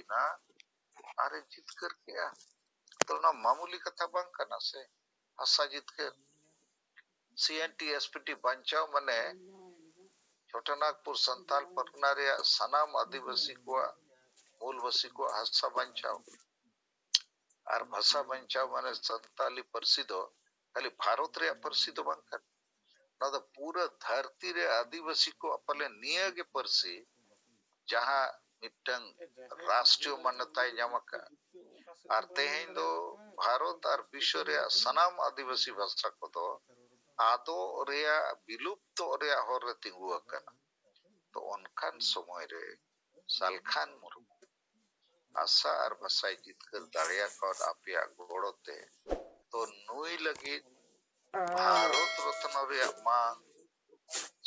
हुईना आरे जितकर किया तो ना मामूली कथा बांग करना से हसा जितकर CNT SPT बंचाव मने छोटानागपुर संताल परगना रे सनाम आदिवासी को मूलवासी को हसा बंचाव और भाषा बंचाव माने संताली परसिदो खाली भारत रे परसिदो बांग कर ना तो पूरा धरती रे आदिवासी को अपने निया के परसी जहां मिट्टंग राष्ट्रीय मान्यता जामका और तेहें दो भारत और विश्व रे सनाम आदिवासी भाषा को दो आदो रेया विलुप्त रेया होर रे तिंगु अकना तो उनकान समय रे सालखान मुर्मू आशा और भाषा जितकर दाड़िया कौन आपिया गोड़ोते तो नुई लगी भारत रत्न रे मांग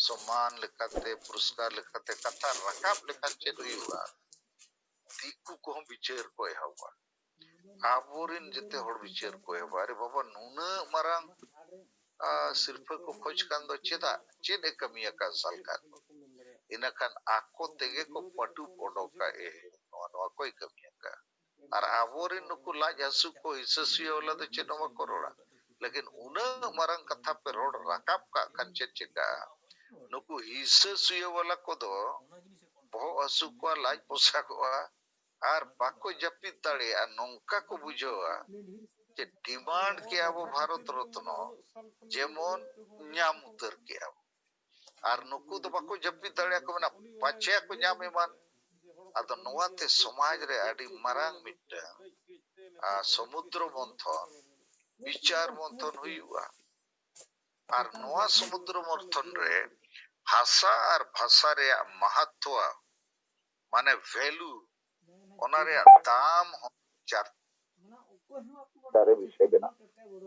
सम्मान लेखाते पुरस्कार लेखाते कथा रकाब लेखा चेद हुआ दिकु को विचार को हवा आबोरिन जते होड़ विचार को हवा अरे बाबा नूना मरंग सिर्फ को खोज कान दो चेद कमिया का सालखान इनखान आको तेगे को पटु पोडो का नवा कोई कमिया का और आबोरिन नुकु लाज हसु को हिस्सुया वाला तो चेद नवा करोड़ा लेकिन उना मरंग कथा पे रोड रकाब का कंचे चेका नुकु हिस्सुया वाला को दो बहु हसु को लाज पोसा को और बाको जपित दाड़े नौका को बुझोआ जे डिमांड के आबो भारत रत्न जेमन न्याम उतर के आबो और नुकु तो बाको जपित दाड़े को ना पाचे को न्याम मान आदो नोआते समाज रे आडी मरांग मिट्टा समुद्र मंथन विचार मंथन हुआ और नोआ समुद्र मंथन रे भाषा और भाषा रे महत्व माने वैल्यू ओनारे दाम चार तारे विषय बिना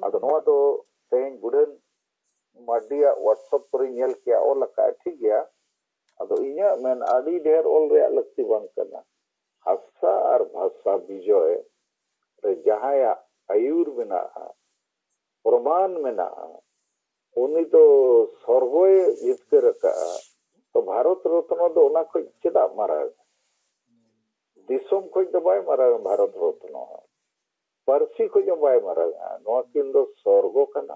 अदो नोआ तो तेन गुडन माडिया व्हाट्सएप पर नेल किया ओ लका ठीक गया अदो इया मेन आडी ढेर ओल रे लगती बांग करना भाषा और भाषा विजय रे जहाया आयुर बिना प्रमाण मेना उनी तो सर्वोय जितकर का तो भारत रत्न दो ओना को चेदा मारा दिसोम को तो बाय मारा भारत रत्न परसी को जो बाय मारा नोआ किन दो स्वर्गो कना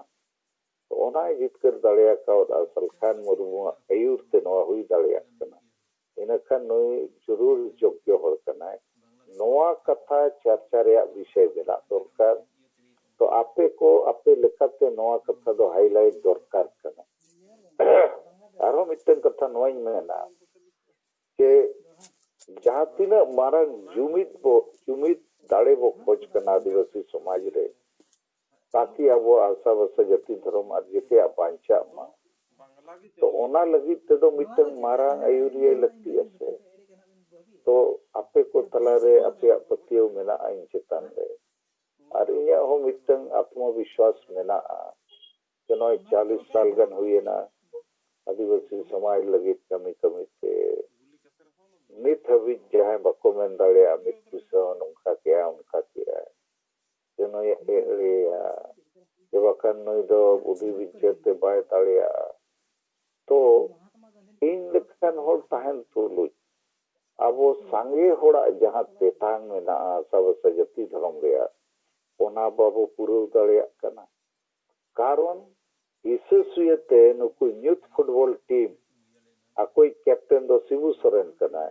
तो ओना जितकर दाड़िया का सालखान मुर्मू आयुर ते नोआ हुई दाड़िया कना इनखान नोई जरूर योग्य होर कना नोआ कथा चर्चा रे विषय बिना दरकार तो आपे को आपे लेखाते नोआ कथा दो हाईलाइट दरकार कना आरो मिटन कथा नोई मेना के जहां तीना मारा जुमित दाड़े बो खोज कना आदिवासी समाज रे ताकि अब आशा वसा जति धर्म और जते बांचा मा तो ओना लगी ते दो मिटन मारा आयुरिये लगती है तो आपे को तला रे आपे पतियो मेना आइन चेतन रे और इया हो मिटन आत्मविश्वास मेना के नय 40 साल गन हुई ना आदिवासी समाज लगी कमी कमी ते नित हबी जहां बको मेन दाड़े अमित कुसो उनका किया जनो ये ये बकन नय दो बुद्धि विचते बाय दाड़िया तो इन लखन हो तहन तुलु अबो सांगे होड़ा जहां तेतांग मेना सब सजती धर्म रे ओना बाबू पुरु दाड़िया कना कारण हिस्सुयते नुकु यूथ फुटबॉल टीम अकोई कैप्टन दो शिबू सोरेन कना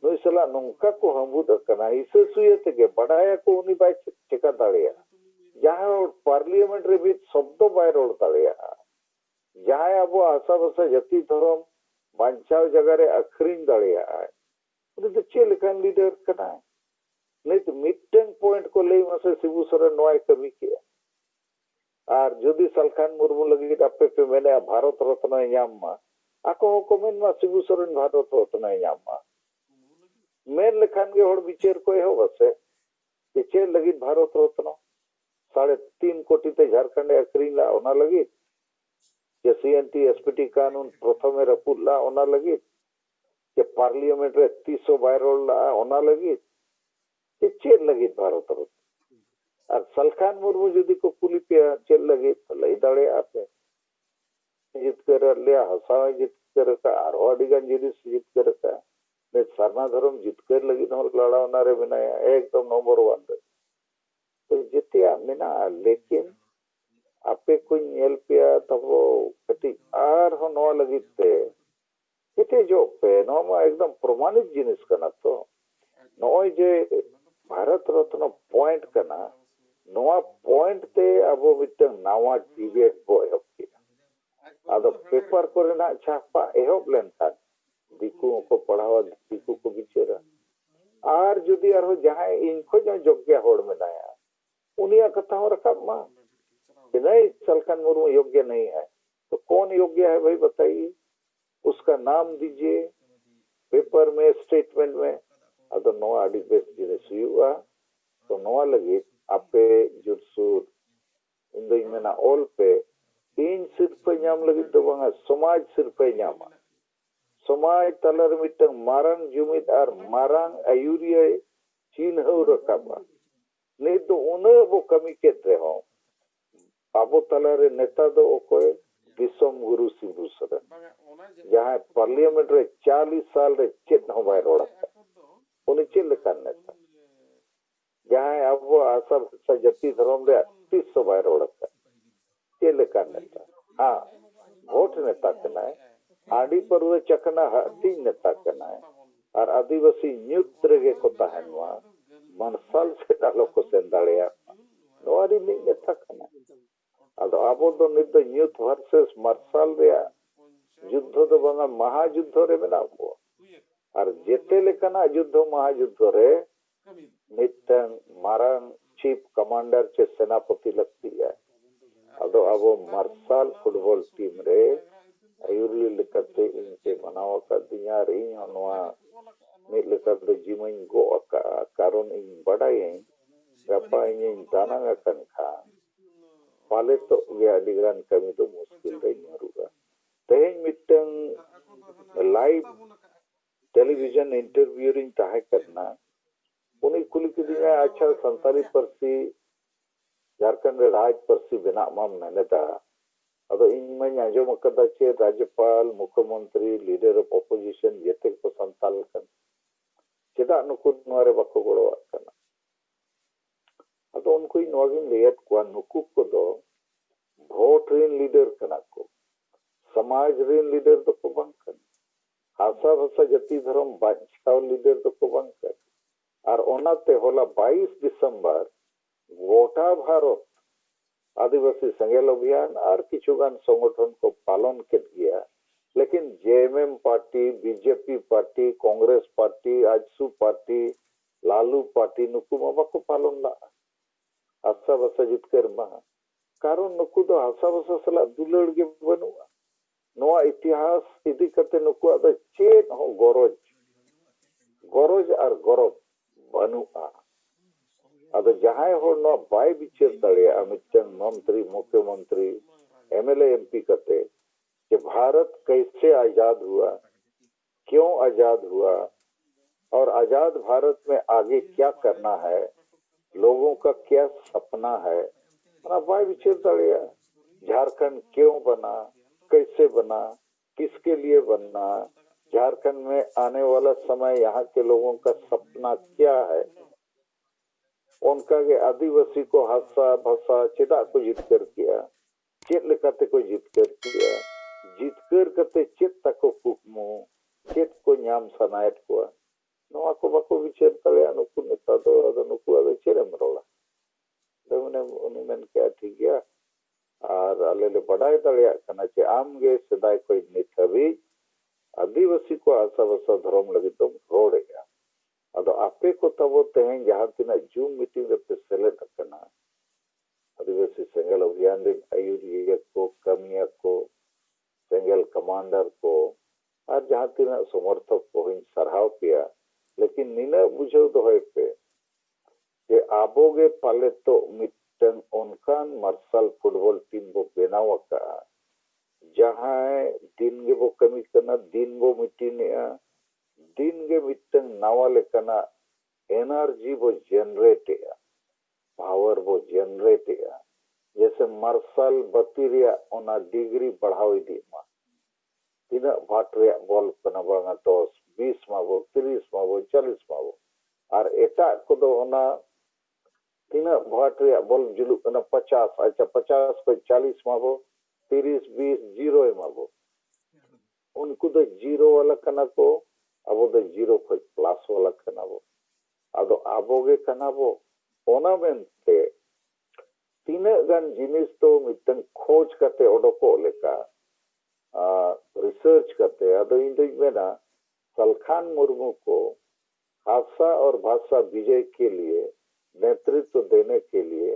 नुई सला नोंका को हमबुद कना हिस्सुयते के बडाया को उनी बाय चेका दाड़िया जहां पार्लियामेंट रे भी शब्द बाय रोड दाड़िया जहां अब आशा बसा जति धर्म बांचाव जगह रे अखरिन दाड़िया उनी तो चे लेखान लीडर कना नहीं तो मिटन पॉइंट को ले मसे शिबू सोरेन नोय कमी किया और जदि सालखान मुर्मू लगी आपे पे मैंने भारत रत्न नाम मा आको कमेंट मा शिबू सोरेन भारत रत्न नाम मा मेन लेखान के होड़ विचार को हो बसे कि चे लगी भारत रत्न 3.5 कोटी ते झारखंड अखरीन ला ओना लगी जे CNT SPT कानून प्रथम रपुला ला ओना लगी के पार्लियामेंट रे 300 बायरोल ला ओना लगी के चे लगी भारत रत्न और सालखान मुर्मू जदि को कुली पे चल लगे तो लई दाड़े आपे जित कर ले हसा जित कर का और अडिगन जदि जित कर का सारना धर्म जितकर लगी लड़ा नारे मेनाया एकदम नंबर 1 रे तो जितिया मेना लेकिन आपे को नेल पिया तबो कटी आर हो नो लगिते किते जो पे नो मा एकदम प्रमाणित जिनिस कना तो नोय जे भारत रत्न पॉइंट कना नोआ पॉइंट ते अबो मिटन नावा डिबेट बो एहब किया आदो पेपर करे ना छापा एहब लेन था दिकु को पढ़ावा दिकु को बिचेरा आर जुदी आर हो जहां इनको जो योग्य होड़ में नाया उनिया कथा हो रखब मा नहीं सलखन मुर्मू योग्य नहीं है तो कौन योग्य है भाई बताइए उसका नाम दीजिए पेपर में स्टेटमेंट में अदो नोआ आदि बेस जिनिस हुआ तो नोआ लगी आपे जुरसुर इंदो मेना ऑल पे इन सिर्फ नाम लगी तो बंगा समाज सिर्फ नामा समाज तलर मिटंग मारंग जुमिद आर मारंग आयुरिया चीन हो रकाबा नहीं तो उन्हें वो कमी के रहो आबो तलरे नेता दो ओकोय दिसोम गुरु सिंधु सरन जहां पार्लियामेंट रे 40 साल रे चेत हो बाय रोड़ा उन्हें चेल लेकर नेता जहां अब आशा भाषा जति धर्म रे 30 बाय रोड़ा चेल लेकर नेता हाँ वोट नेता कना है आडी पर चकना हटी नेता कना है और आदिवासी न्यूत्र के को तहनवा मनसाल से डालो को सेंदाड़िया नोआरी नहीं नेता कना अदो आबो दो निद यूथ वर्सेस मार्शल रे युद्ध दो बंगा महायुद्ध रे मेना को और जेते लेकना युद्ध महायुद्ध रे मिटन मारंग चीफ कमांडर चे सेनापति लगती है अदो आबो मार्शल फुटबॉल टीम रे आयुरी लेकते इनके मनावा का दिया रे हनवा मिट लेकर दो जिमन गो का कारण इन बड़ाई गपा इन दाना कन खा पाले तो गया डिग्रान कमी तो मुश्किल रही मरुगा तेज मिटंग लाइव टेलीविजन इंटरव्यू रिंग ताहे करना उन्हीं कुल के दिया अच्छा संताली परसी झारखंड राज परसी बिना माम नेता अदो इन में आजो मकदा चे राज्यपाल मुख्यमंत्री लीडर ऑफ ऑपोजिशन जेते को संताल कन चेदा नुकु नोरे बको गोड़ो कना अदो उनको इन वागिन लेयत को नुकु को दो वोट रिन लीडर कना को समाज रिन लीडर तो को बंकन आशा भाषा जति धर्म बांचाव लीडर तो को बंकन और ओनाते होला 22 दिसंबर गोटा भारत आदिवासी संगेल अभियान और किछुगान संगठन को पालन के गया लेकिन JMM party BJP party Congress party AJSU party Lalu party नुकु माबा को पालन ला आशा भाषा जितकर महा कारण नुकु दो आशा भाषा सला दुलड़ के बनुआ नोआ इतिहास इदी करते नुकु आदा चेत हो गरज गरज और गरब बनुआ अदो जहां हो नो बाय बिचर दड़िया मिटन मंत्री मुख्यमंत्री एमएलए एमपी करते कि भारत कैसे आजाद हुआ क्यों आजाद हुआ और आजाद भारत में आगे क्या करना है लोगों का क्या सपना है बाय बिचर दड़िया झारखंड क्यों बना कैसे बना किसके लिए बनना झारखंड में आने वाला समय यहाँ के लोगों का सपना क्या है उनका के आदिवासी को हादसा भाषा चेदा को जीत कर किया चेत लेकाते को जीत कर किया जीत कर करते चेत तको कुकमो चेत को नाम सनायत को नोआ को बाको विचार तले अनुकु नेता दो अदो नुकु अदो चेरे मरोला दमने उनी मन क्या ठीक है और अले ले पढ़ाई तले कना चे आम गे सदाय कोई नित हबी आदिवासी को आशा भाषा धर्म लगी तो रोड़ेगा अदो आपे को तबो तेहन जहां तिना जूम मीटिंग पे सेलेक्ट करना आदिवासी सेंगल अभियान रे आयुरिया को कमिया को सेंगल कमांडर को और जहां तिना समर्थक को इन सराहव किया लेकिन निना बुझो दोहे पे कि आबोगे पाले तो मिटन उनकान मार्शल फुटबॉल टीम वो बेनावा का जहां दिन गे वो कमी करना दिन वो मिटिने दिन गे मिटन नावा लेकना एनर्जी वो जनरेट है पावर वो जनरेट है जैसे मार्शल बतिरिया ओना डिग्री बढ़ाव दी मा तीना भाट रे बॉल कना बांगा तो 20 माबो 30 माबो 40 माबो और एटा को दो ओना तीना भाट रे बल जुलु कना 50 अच्छा 50 को 40 माबो 30 20 जीरो माबो उनको दो जीरो वाला कना को अब दो जीरो को प्लस वाला कना बो आदो आबोगे कना बो ओना मेनते तीना गान जिनिस तो मिटन खोज करते ओडोको लेका रिसर्च करते अदो इंदो मेना सलखान मुर्मू को हादसा और भाषा विजय के लिए नेतृत्व देने के लिए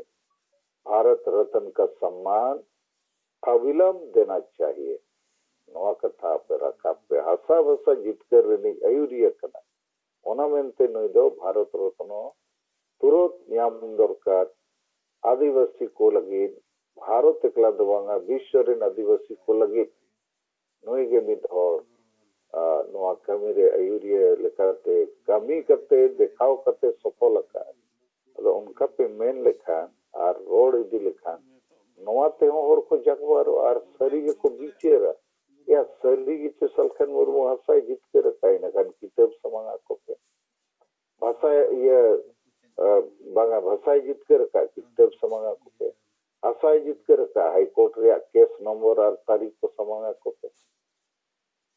भारत रत्न का सम्मान अविलंब देना चाहिए नवा कथा पे रखा पे हादसा भाषा जितकर रनी आयुरिया कना ओना मेनते नई दो भारत रत्न तुरंत ᱧᱟᱢ दरकार आदिवासी को लगी भारत एकला दो बांगा विश्व रेन आदिवासी को लगी नई के मिद हर नवा कमी रे आयुरिया लेकाते कमी करते देखाव करते सफल का अदो उनका पे मेन लेखा और रोड इदी लेखा नवा ते हर को जगवार और सरी को बिचेरा या सरी के सलखन मुर्मू हसाई जीत के रखाई ना कान किताब समांगा को पे भाषा ये बांगा भाषा जीत के रखा किताब समांगा को पे हसाई जीत के रखा हाई कोर्ट रे केस नंबर और तारीख को समांगा को पे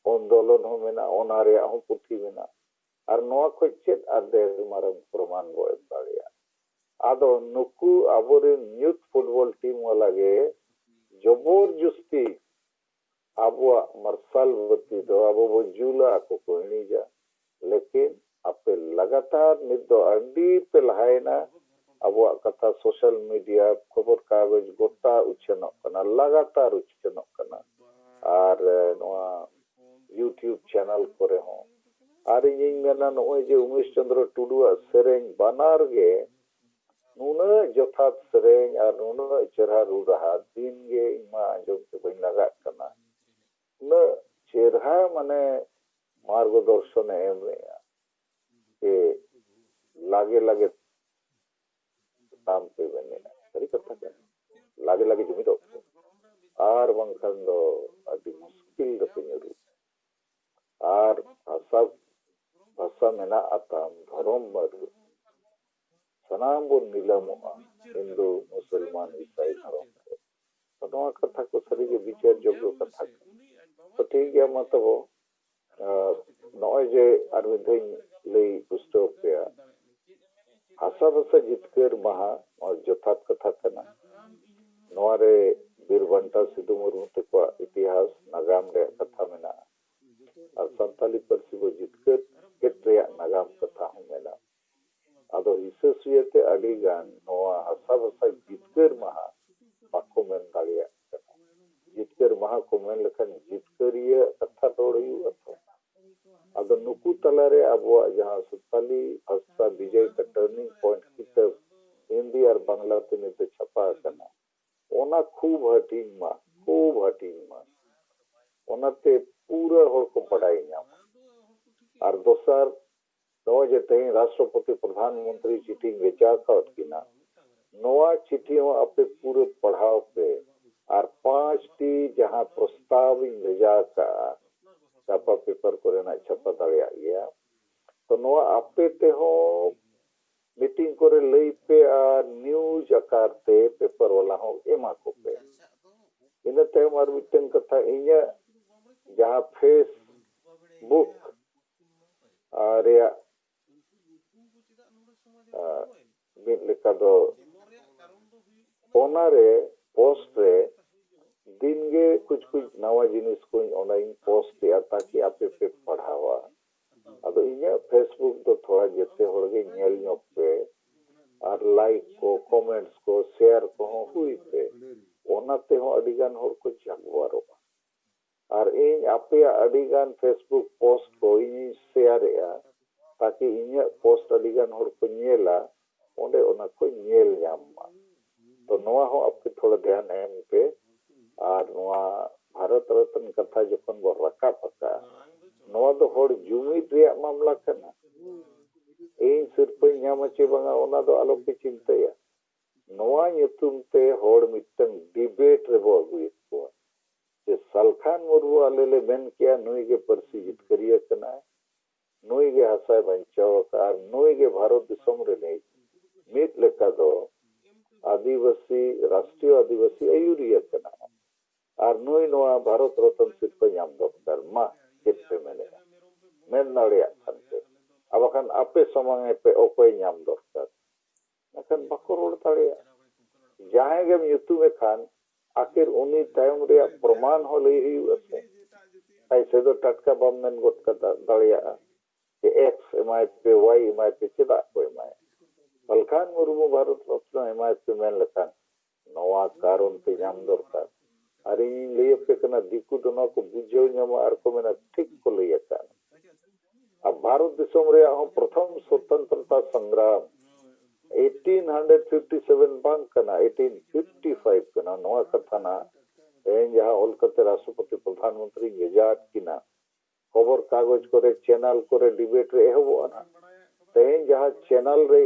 आंदोलन हो मेना ओना रे हो पुथी मेना और नवा को चेत आदे मारम प्रमाण बो दाड़िया आदो नुकु आबोरे यूथ फुटबॉल टीम वाला गे जबरदस्ती आबो मरसल बत्ती दो आबो वो जुला को कोई जा लेकिन आपे लगातार निदो अंडी पे लहायना आबो कथा सोशल मीडिया खबर कागज गोटा उछनो कना लगातार उछनो कना और नवा यूट्यूब चैनल करे हो और इन मेना नोय जे उमेश चंद्र टुडू सेरेंग बानार गे नुना जथात सेरेंग और नुना चेहरा रू रहा दिन गे इमा जो बइन लगा कना न चेहरा माने मार्गदर्शन एम रेया के लागे लागे काम पे बने सही कथा के लागे लागे जुमी दो और बंखन दो अति मुश्किल दो पिनरू और भाषा मेना आताम धर्म मरु सनाम बो नीलमोआ हिंदू मुसलमान ईसाई धर्म तो नवा कथा को सरी के विचार जोग्य कथा तो ठीक है मतलब नॉय जे अरविंदन लई पुस्तक पे हासा भाषा जितकर महा और जथात कथा कना नवारे बीरबंटा सिद्धू मुर्मू तक इतिहास नागाम रे कथा मेना और संताली परसी बो जितकर केट्रिया नागाम कथा हो मेना आदो हिससुयते अडी गान नवा हासा भाषा जितकर महा बाको मेन दालिया जितकर महा को मेन लखन जितकरिया कथा रोड़यु अथो आदो नुकु तलारे अबो जहां संताली भाषा विजय का टर्निंग पॉइंट किताब हिंदी और बांग्ला ते निते छपा कना ओना खूब हटिंग मा ओनाते पूरा हर को पढ़ाई नाम और दोसर नवा जे तई राष्ट्रपति प्रधानमंत्री चिठी भेजा का किना नवा चिठी हो अपने पूरे पढ़ाओ पे और 5 टी जहां प्रस्ताव भेजा का छापा पेपर को रेना छपा दाड़िया गया तो नवा आपे ते हो मीटिंग करे लई पे न्यूज आकार ते पेपर वाला हो एमा को पे इने ते मार मिटन कथा इया जहां फेसबुक आरिया मिट लेका दो ओनारे पोस्ट रे दिन गे कुछ नवा जिनिस को ऑनलाइन पोस्ट किया ताकि आपे पे पढ़ावा अदो इया फेसबुक तो थोड़ा जेते होड़गे नेल ᱧᱚᱜ पे और लाइक को कमेंट्स को शेयर को हुई पे ओनाते हो अडिगान होड़ को जागवारो और इन आपे अडिगान फेसबुक पोस्ट को इन शेयर या ताकि इnya पोस्ट अडिगान होड़ को नेला ओंडे ओना को नेल ᱧᱟᱢᱟ तो नवा हो आपके थोड़ा ध्यान एम पे और नवा भारत रत्न कथा जखन बो रखा पका नवा दो होड़ जुमिद रिया मामला कना इन सिर्फ ᱧᱟᱢᱟ चे बंगा ओना दो आलो पे चिंताया नवा ᱧᱩᱛᱩᱢ ते होड़ मिटन डिबेट रे बो अगुयत को जे सलखान मुर्मू आलेले मेन किया नुई के परसी जित करिया कना नुई गे हसाय बंचाव कार नुई गे भारत दिसम रे नहीं मीत लेका दो आदिवासी राष्ट्रीय आदिवासी आयुरिया कना और नुई नोआ भारत रत्न सिर्फ नाम दरकार मा चेत पे मेन नाड़िया खानते अब अखन आपे समांगे पे ओकोय नाम दरकार अखन बाको रोड ताड़िया जहां गेम युतु में खान आखिर उन्हीं टाइम रे प्रमाण हो लई हुई असे ऐसे तो टटका बमन गोट का दाड़िया कि एक्स एमआई पे वाई एमआई पे चेदा को एमआई बलखान मुर्मू भारत रत्न एमआई पे मेन लखान नवा कारण पे नाम दरकार अरे ले पे कना दिकु दोनो को बुझो ᱧᱟᱢᱟ आर को मेना ठीक को ले का अब भारत दिसम रे हम प्रथम स्वतंत्रता संग्राम 1857 बांग कना 1855 कना नवा कथा ना एन जहां ओलकते राष्ट्रपति प्रधानमंत्री गेजाट किना खबर कागज करे चैनल करे डिबेट रे एहबो ना तेन जहां चैनल रे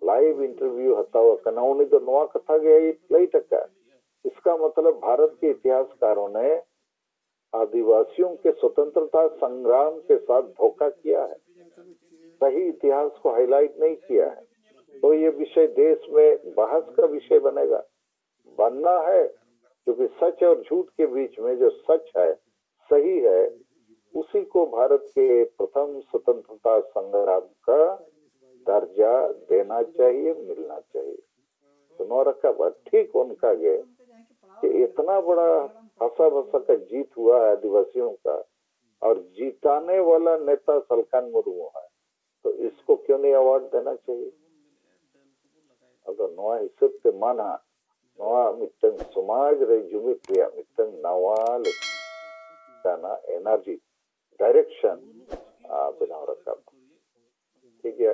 लाइव इंटरव्यू हताव कना उनी तो नवा कथा गे लई टका इसका मतलब भारत के इतिहासकारों ने आदिवासियों के स्वतंत्रता संग्राम के साथ धोखा किया है, सही इतिहास को हाईलाइट नहीं किया है। तो ये विषय देश में बहस का विषय बनेगा, बनना है, क्योंकि सच और झूठ के बीच में जो सच है, सही है, उसी को भारत के प्रथम स्वतंत्रता संग्राम का दर्जा देना चाहिए, मिलना चाहिए। तो नौरखा बात ठीक उनका गे कि इतना बड़ा भाषा का जीत हुआ है आदिवासियों का और जीताने वाला नेता सलखान मुर्मू है, तो इसको क्यों नहीं अवार्ड देना चाहिए? अगर नवा हिसाब से माना नवा मिटंग समाज रे जुमित रिया मिटंग नवा लेना एनर्जी डायरेक्शन बनाव रखा ठीक है।